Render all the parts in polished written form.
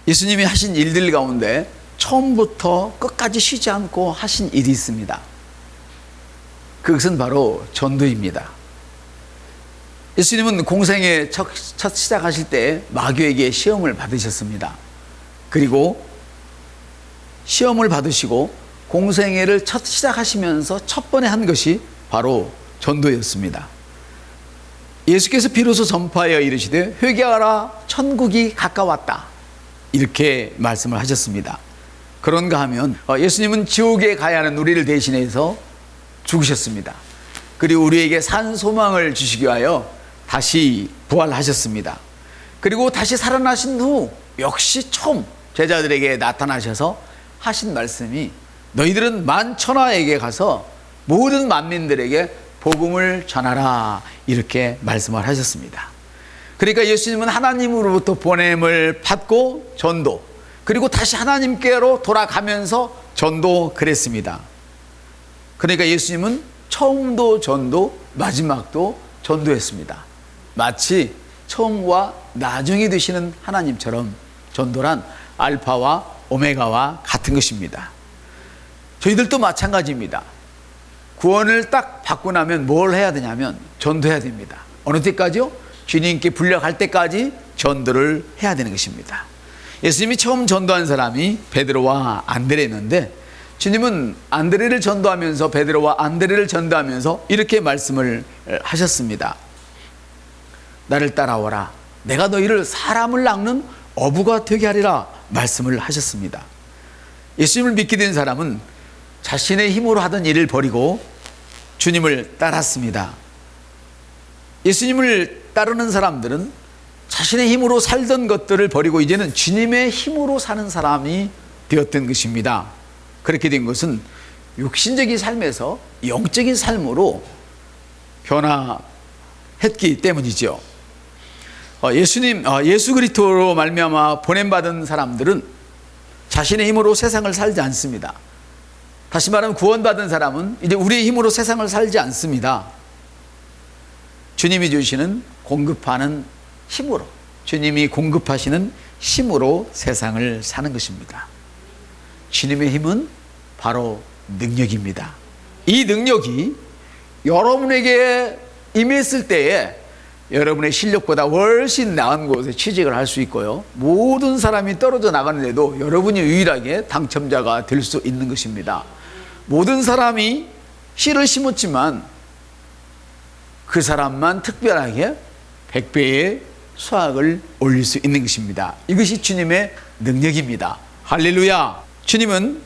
예수님이 하신 일들 가운데 처음부터 끝까지 쉬지 않고 하신 일이 있습니다. 그것은 바로 전도입니다. 예수님은 공생애 첫 시작하실 때 마귀에게 시험을 받으셨습니다. 그리고 시험을 받으시고 공생애를 첫 시작하시면서 첫 번에 한 것이 바로 전도였습니다. 예수께서 비로소 전파하여 이르시되 회개하라 천국이 가까웠다, 이렇게 말씀을 하셨습니다. 그런가 하면 예수님은 지옥에 가야 하는 우리를 대신해서 죽으셨습니다. 그리고 우리에게 산 소망을 주시기 위하여 다시 부활하셨습니다. 그리고 다시 살아나신 후 역시 처음 제자들에게 나타나셔서 하신 말씀이 너희들은 만천하에게 가서 모든 만민들에게 복음을 전하라, 이렇게 말씀을 하셨습니다. 그러니까 예수님은 하나님으로부터 보냄을 받고 전도, 그리고 다시 하나님께로 돌아가면서 전도 그랬습니다. 그러니까 예수님은 처음도 전도, 마지막도 전도했습니다. 마치 처음과 나중에 되시는 하나님처럼 전도란 알파와 오메가와 같은 것입니다. 저희들도 마찬가지입니다. 구원을 딱 받고 나면 뭘 해야 되냐면 전도해야 됩니다. 어느 때까지요? 주님께 불려갈 때까지 전도를 해야 되는 것입니다. 예수님이 처음 전도한 사람이 베드로와 안드레였는데 주님은 안드레를 전도하면서, 베드로와 안드레를 전도하면서 이렇게 말씀을 하셨습니다. 나를 따라오라, 내가 너희를 사람을 낚는 어부가 되게 하리라, 말씀을 하셨습니다. 예수님을 믿게 된 사람은 자신의 힘으로 하던 일을 버리고 주님을 따랐습니다. 예수님을 따르는 사람들은 자신의 힘으로 살던 것들을 버리고 이제는 주님의 힘으로 사는 사람이 되었던 것입니다. 그렇게 된 것은 육신적인 삶에서 영적인 삶으로 변화했기 때문이죠. 예수 그리스도로 말미암아 보냄받은 사람들은 자신의 힘으로 세상을 살지 않습니다. 다시 말하면 구원받은 사람은 이제 우리의 힘으로 세상을 살지 않습니다. 주님이 주시는 공급하는 힘으로, 주님이 공급하시는 힘으로 세상을 사는 것입니다. 주님의 힘은 바로 능력입니다. 이 능력이 여러분에게 임했을 때에 여러분의 실력보다 훨씬 나은 곳에 취직을 할 수 있고요, 모든 사람이 떨어져 나가는데도 여러분이 유일하게 당첨자가 될 수 있는 것입니다. 모든 사람이 씨를 심었지만 그 사람만 특별하게 100배의 수확을 올릴 수 있는 것입니다. 이것이 주님의 능력입니다. 할렐루야. 주님이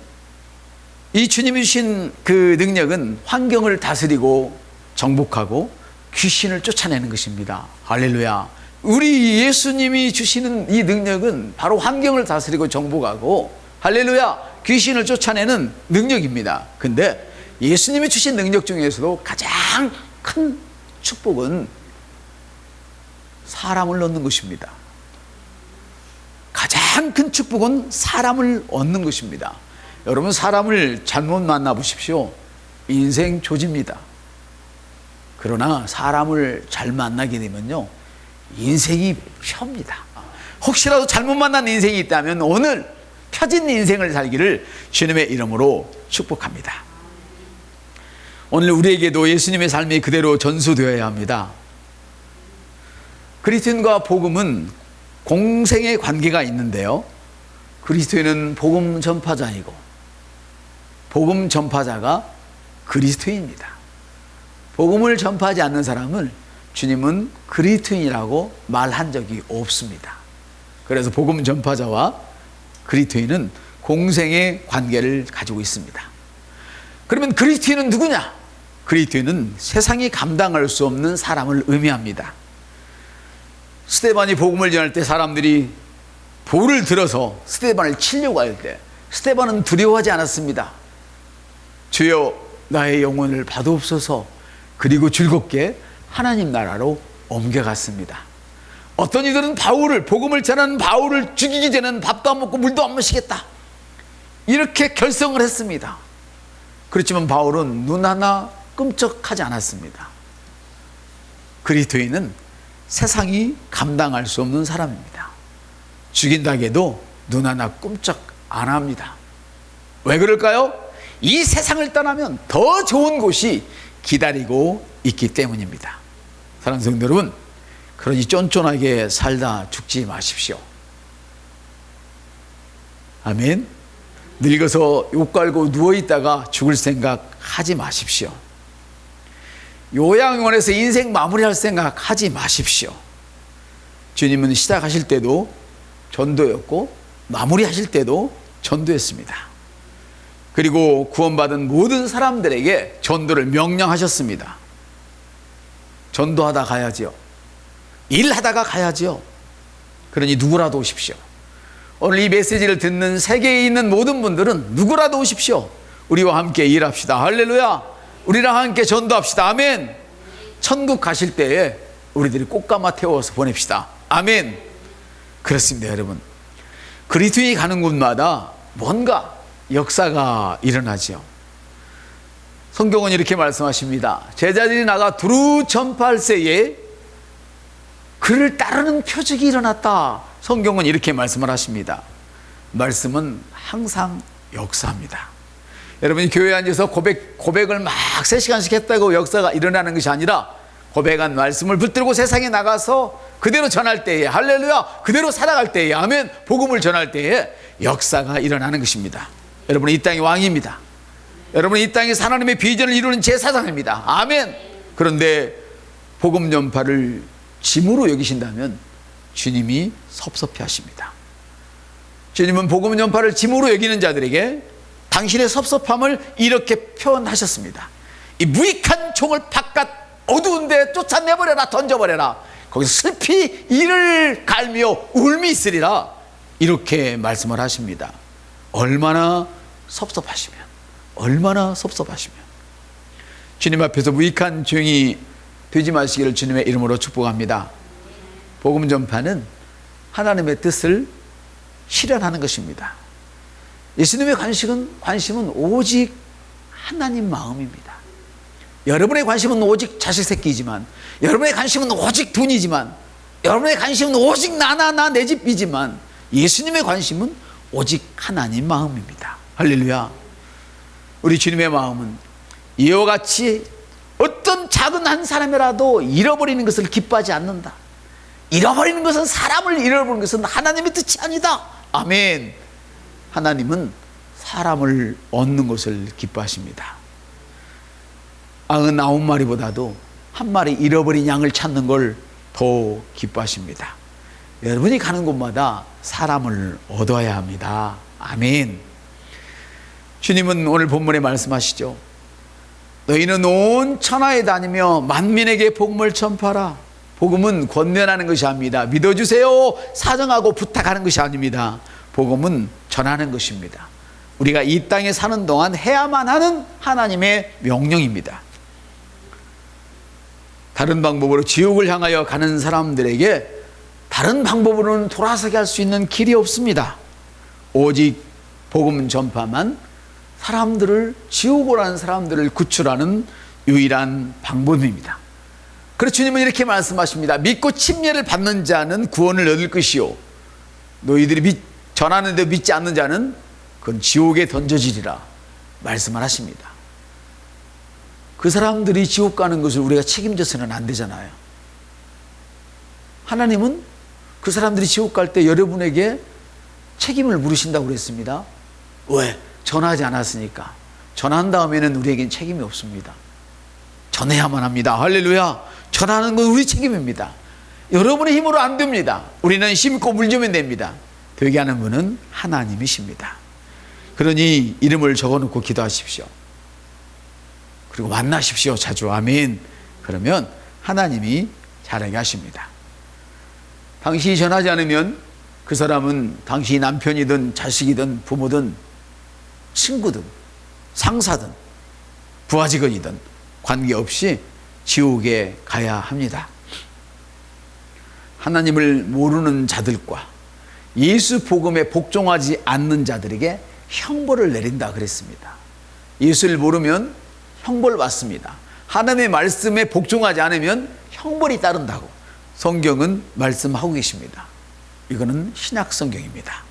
주신 그 능력은 환경을 다스리고 정복하고 귀신을 쫓아내는 것입니다. 할렐루야. 우리 예수님이 주시는 이 능력은 바로 환경을 다스리고 정복하고, 할렐루야, 귀신을 쫓아내는 능력입니다. 근데 예수님이 주신 능력 중에서도 가장 큰 축복은 사람을 얻는 것입니다. 가장 큰 축복은 사람을 얻는 것입니다. 여러분, 사람을 잘못 만나보십시오. 인생 조집니다. 그러나 사람을 잘 만나게 되면요, 인생이 펴입니다. 혹시라도 잘못 만난 인생이 있다면 오늘 펴진 인생을 살기를 주님의 이름으로 축복합니다. 오늘 우리에게도 예수님의 삶이 그대로 전수되어야 합니다. 그리스도인과 복음은 공생의 관계가 있는데요, 그리스도인은 복음 전파자이고 복음 전파자가 그리스도인입니다. 복음을 전파하지 않는 사람을 주님은 그리스도인이라고 말한 적이 없습니다. 그래서 복음 전파자와 그리스도인은 공생의 관계를 가지고 있습니다. 그러면 그리스도인은 누구냐? 그리스도인은 세상이 감당할 수 없는 사람을 의미합니다. 스데반이 복음을 전할 때 사람들이 돌을 들어서 스데반을 치려고 할 때 스데반은 두려워하지 않았습니다. 주여, 나의 영혼을 받아옵소서. 그리고 즐겁게 하나님 나라로 옮겨갔습니다. 어떤 이들은 복음을 전하는 바울을 죽이기 전에는 밥도 안 먹고 물도 안 마시겠다, 이렇게 결성을 했습니다. 그렇지만 바울은 눈 하나 끔찍하지 않았습니다. 그리스도인은 세상이 감당할 수 없는 사람입니다. 죽인다 해도 눈 하나 꼼짝 안 합니다. 왜 그럴까요? 이 세상을 떠나면 더 좋은 곳이 기다리고 있기 때문입니다. 사랑하는 성도 여러분, 그러니 쫀쫀하게 살다 죽지 마십시오. 아멘. 늙어서 욕 갈고 누워있다가 죽을 생각 하지 마십시오. 요양원에서 인생 마무리할 생각 하지 마십시오. 주님은 시작하실 때도 전도였고 마무리하실 때도 전도였습니다. 그리고 구원받은 모든 사람들에게 전도를 명령하셨습니다. 전도하다 가야지요. 일하다가 가야지요. 그러니 누구라도 오십시오. 오늘 이 메시지를 듣는 세계에 있는 모든 분들은 누구라도 오십시오. 우리와 함께 일합시다. 할렐루야. 우리랑 함께 전도합시다. 아멘. 천국 가실 때에 우리들이 꽃가마 태워서 보냅시다. 아멘. 그렇습니다, 여러분. 그리스도인이 가는 곳마다 뭔가 역사가 일어나죠. 성경은 이렇게 말씀하십니다. 제자들이 나가 두루 전파할새에 그를 따르는 표적이 일어났다. 성경은 이렇게 말씀을 하십니다. 말씀은 항상 역사합니다. 여러분이 교회에 앉아서 고백을 막 3시간씩 했다고 역사가 일어나는 것이 아니라 고백한 말씀을 붙들고 세상에 나가서 그대로 전할 때에, 할렐루야, 그대로 살아갈 때에, 아멘, 복음을 전할 때에 역사가 일어나는 것입니다. 여러분은 이 땅의 왕입니다. 여러분은 이 땅에서 하나님의 비전을 이루는 제사장입니다. 아멘. 그런데 복음 전파를 짐으로 여기신다면 주님이 섭섭해 하십니다. 주님은 복음 전파를 짐으로 여기는 자들에게 당신의 섭섭함을 이렇게 표현하셨습니다. 이 무익한 종을 바깥 어두운 데 쫓아내버려라, 던져버려라. 거기서 슬피 이를 갈며 울미 있으리라. 이렇게 말씀을 하십니다. 얼마나 섭섭하시면, 얼마나 섭섭하시면. 주님 앞에서 무익한 종이 되지 마시기를 주님의 이름으로 축복합니다. 복음 전파는 하나님의 뜻을 실현하는 것입니다. 예수님의 관심은 오직 하나님 마음입니다. 여러분의 관심은 오직 자식 새끼이지만, 여러분의 관심은 오직 돈이지만, 여러분의 관심은 오직 나 내 집이지만, 예수님의 관심은 오직 하나님 마음입니다. 할렐루야. 우리 주님의 마음은 이와 같이 어떤 작은 한 사람이라도 잃어버리는 것을 기뻐하지 않는다. 잃어버리는 것은, 사람을 잃어버리는 것은 하나님의 뜻이 아니다. 아멘. 하나님은 사람을 얻는 것을 기뻐하십니다. 99마리보다도 한 마리 잃어버린 양을 찾는 걸 더 기뻐하십니다. 여러분이 가는 곳마다 사람을 얻어야 합니다. 아멘. 주님은 오늘 본문에 말씀하시죠. 너희는 온 천하에 다니며 만민에게 복음을 전파하라. 복음은 권면하는 것이 아닙니다. 믿어주세요, 사정하고 부탁하는 것이 아닙니다. 복음은 전하는 것입니다. 우리가 이 땅에 사는 동안 해야만 하는 하나님의 명령입니다. 다른 방법으로 지옥을 향하여 가는 사람들에게 다른 방법으로는 돌아서게 할 수 있는 길이 없습니다. 오직 복음 전파만 사람들을, 지옥으로 가는 사람들을 구출하는 유일한 방법입니다. 그래서 주님은 이렇게 말씀하십니다. 믿고 침례를 받는 자는 구원을 얻을 것이요, 너희들이 전하는데 믿지 않는 자는 그건 지옥에 던져지리라 말씀을 하십니다. 그 사람들이 지옥 가는 것을 우리가 책임져서는 안 되잖아요. 하나님은 그 사람들이 지옥 갈 때 여러분에게 책임을 물으신다고 그랬습니다. 왜? 전하지 않았으니까. 전한 다음에는 우리에겐 책임이 없습니다. 전해야만 합니다. 할렐루야. 전하는 건 우리 책임입니다. 여러분의 힘으로 안 됩니다. 우리는 심고 물주면 됩니다. 되게 하는 분은 하나님이십니다. 그러니 이름을 적어놓고 기도하십시오. 그리고 만나십시오, 자주. 아멘. 그러면 하나님이 잘하게 하십니다. 당신이 전하지 않으면 그 사람은 당신이 남편이든 자식이든 부모든 친구든 상사든 부하직원이든 관계없이 지옥에 가야 합니다. 하나님을 모르는 자들과 예수 복음에 복종하지 않는 자들에게 형벌을 내린다 그랬습니다. 예수를 모르면 형벌 받습니다. 하나님의 말씀에 복종하지 않으면 형벌이 따른다고 성경은 말씀하고 계십니다. 이거는 신약 성경입니다.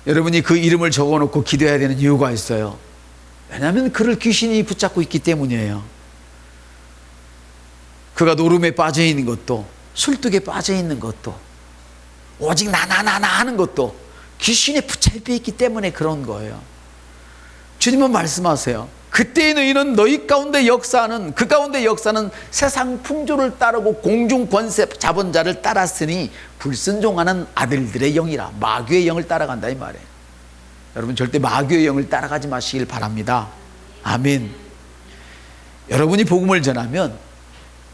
여러분이 그 이름을 적어놓고 기도해야 되는 이유가 있어요. 왜냐하면 그를 귀신이 붙잡고 있기 때문이에요. 그가 노름에 빠져 있는 것도, 술독에 빠져 있는 것도, 오직 나나나나 하는 것도 귀신에 붙잡혀 있기 때문에 그런 거예요. 주님은 말씀하세요. 그때의 너희는 너희 가운데 역사하는, 그 가운데 역사는 세상 풍조를 따르고 공중 권세 잡은 자를 따랐으니 불순종하는 아들들의 영이라. 마귀의 영을 따라간다 이 말이에요. 여러분 절대 마귀의 영을 따라가지 마시길 바랍니다. 아멘. 여러분이 복음을 전하면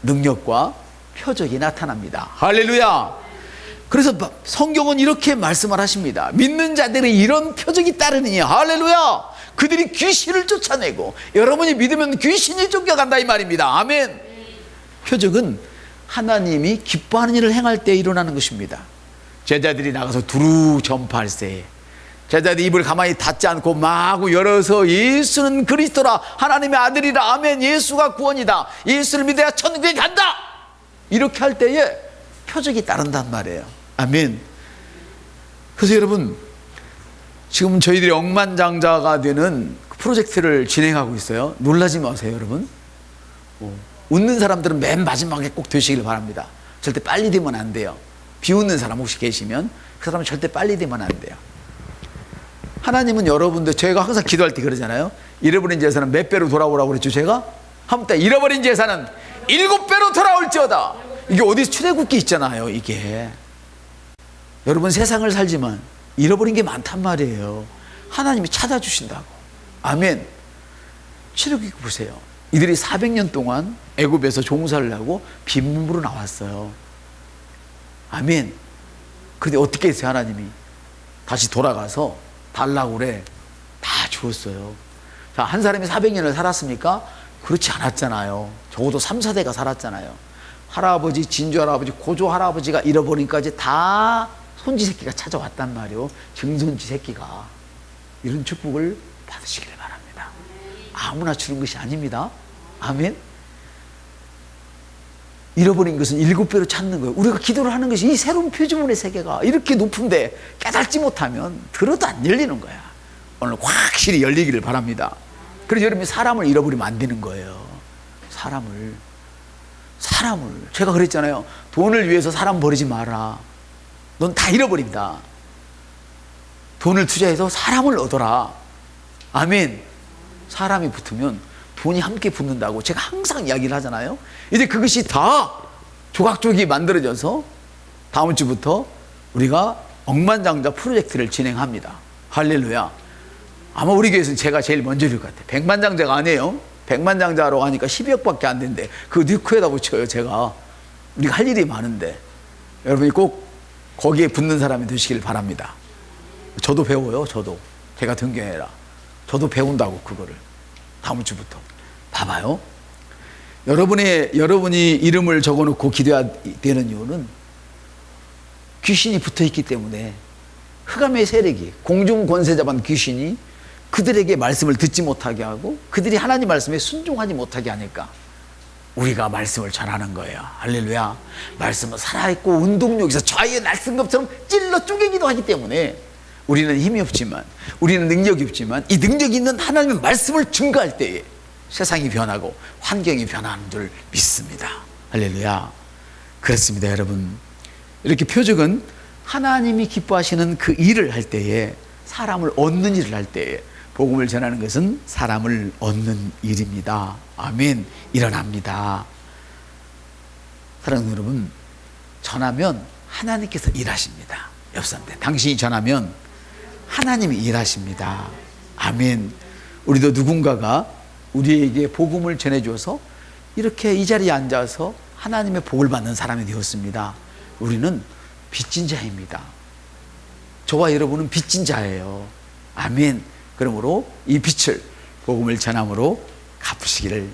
능력과 표적이 나타납니다. 할렐루야. 그래서 성경은 이렇게 말씀을 하십니다. 믿는 자들이 이런 표적이 따르느니, 할렐루야, 그들이 귀신을 쫓아내고, 여러분이 믿으면 귀신이 쫓겨간다 이 말입니다. 아멘. 표적은 하나님이 기뻐하는 일을 행할 때 일어나는 것입니다. 제자들이 나가서 두루 전파할 때 제자들이 입을 가만히 닫지 않고 마구 열어서 예수는 그리스도라, 하나님의 아들이라, 아멘, 예수가 구원이다, 예수를 믿어야 천국에 간다, 이렇게 할 때에 표적이 따른단 말이에요. 아멘. 그래서 여러분 지금 저희들이 억만장자가 되는 프로젝트를 진행하고 있어요. 놀라지 마세요 여러분. 웃는 사람들은 맨 마지막에 꼭 되시길 바랍니다. 절대 빨리 되면 안 돼요. 비웃는 사람 혹시 계시면 그 사람은 절대 빨리 되면 안 돼요. 하나님은 여러분들, 제가 항상 기도할 때 그러잖아요. 잃어버린 재산은 몇 배로 돌아오라고 그랬죠. 제가 한번 때 잃어버린 재산은 7배로 돌아올지어다. 이게 어디서 출애굽기 있잖아요. 이게 여러분 세상을 살지만 잃어버린 게 많단 말이에요. 하나님이 찾아주신다고. 아멘. 출애굽기 보세요. 이들이 400년 동안 애굽에서 종살을 하고 빈몸으로 나왔어요. 아멘. 그런데 어떻게 했어요? 하나님이 다시 돌아가서 달라고 그래. 다 주었어요. 자, 한 사람이 400년을 살았습니까? 그렇지 않았잖아요. 적어도 3, 4대가 살았잖아요. 할아버지, 진주할아버지, 고조할아버지가 잃어버리니까 이제 다 손지 새끼가 찾아왔단 말이에요. 증손지 새끼가. 이런 축복을 받으시기를 바랍니다. 아무나 주는 것이 아닙니다. 아멘. 잃어버린 것은 7배로 찾는 거예요. 우리가 기도를 하는 것이 이 새로운 표지문의 세계가 이렇게 높은데 깨닫지 못하면 들어도 안 열리는 거야. 오늘 확실히 열리기를 바랍니다. 그래서 여러분이 사람을 잃어버리면 안 되는 거예요. 사람을 제가 그랬잖아요. 돈을 위해서 사람 버리지 마라. 넌 다 잃어버린다. 돈을 투자해서 사람을 얻어라. 아멘. 사람이 붙으면 돈이 함께 붙는다고 제가 항상 이야기를 하잖아요. 이제 그것이 다 조각조각이 만들어져서 다음 주부터 우리가 억만장자 프로젝트를 진행합니다. 할렐루야. 아마 우리 교회에서는 제가 제일 먼저일 것 같아요. 백만장자가 아니에요. 백만장자로 하니까 10억밖에 안 되는데 그 뉴크에다 붙여요. 제가 우리가 할 일이 많은데 여러분이 꼭 거기에 붙는 사람이 되시길 바랍니다. 저도 배워요. 저도 제가 등교해라. 저도 배운다고 그거를 다음 주부터. 봐봐요. 여러분이 이름을 적어놓고 기도해야 되는 이유는 귀신이 붙어있기 때문에, 흑암의 세력이, 공중 권세 잡은 귀신이 그들에게 말씀을 듣지 못하게 하고 그들이 하나님 말씀에 순종하지 못하게 하니까 우리가 말씀을 전하는 거예요. 할렐루야. 말씀은 살아있고 운동력에서 좌우의 날쌘것처럼 찔러 쪼개기도 하기 때문에 우리는 힘이 없지만, 우리는 능력이 없지만, 이 능력이 있는 하나님의 말씀을 증거할 때에 세상이 변하고 환경이 변하는 줄 믿습니다. 할렐루야. 그렇습니다 여러분. 이렇게 표적은 하나님이 기뻐하시는 그 일을 할 때에, 사람을 얻는 일을 할 때에, 복음을 전하는 것은 사람을 얻는 일입니다. 아멘. 일어납니다. 사랑하는 여러분, 전하면 하나님께서 일하십니다. 옆 사람한테 당신이 전하면 하나님이 일하십니다. 아멘. 우리도 누군가가 우리에게 복음을 전해줘서 이렇게 이 자리에 앉아서 하나님의 복을 받는 사람이 되었습니다. 우리는 빚진 자입니다. 저와 여러분은 빚진 자예요. 아멘. 그러므로 이 빚을 복음을 전함으로 갚으시기를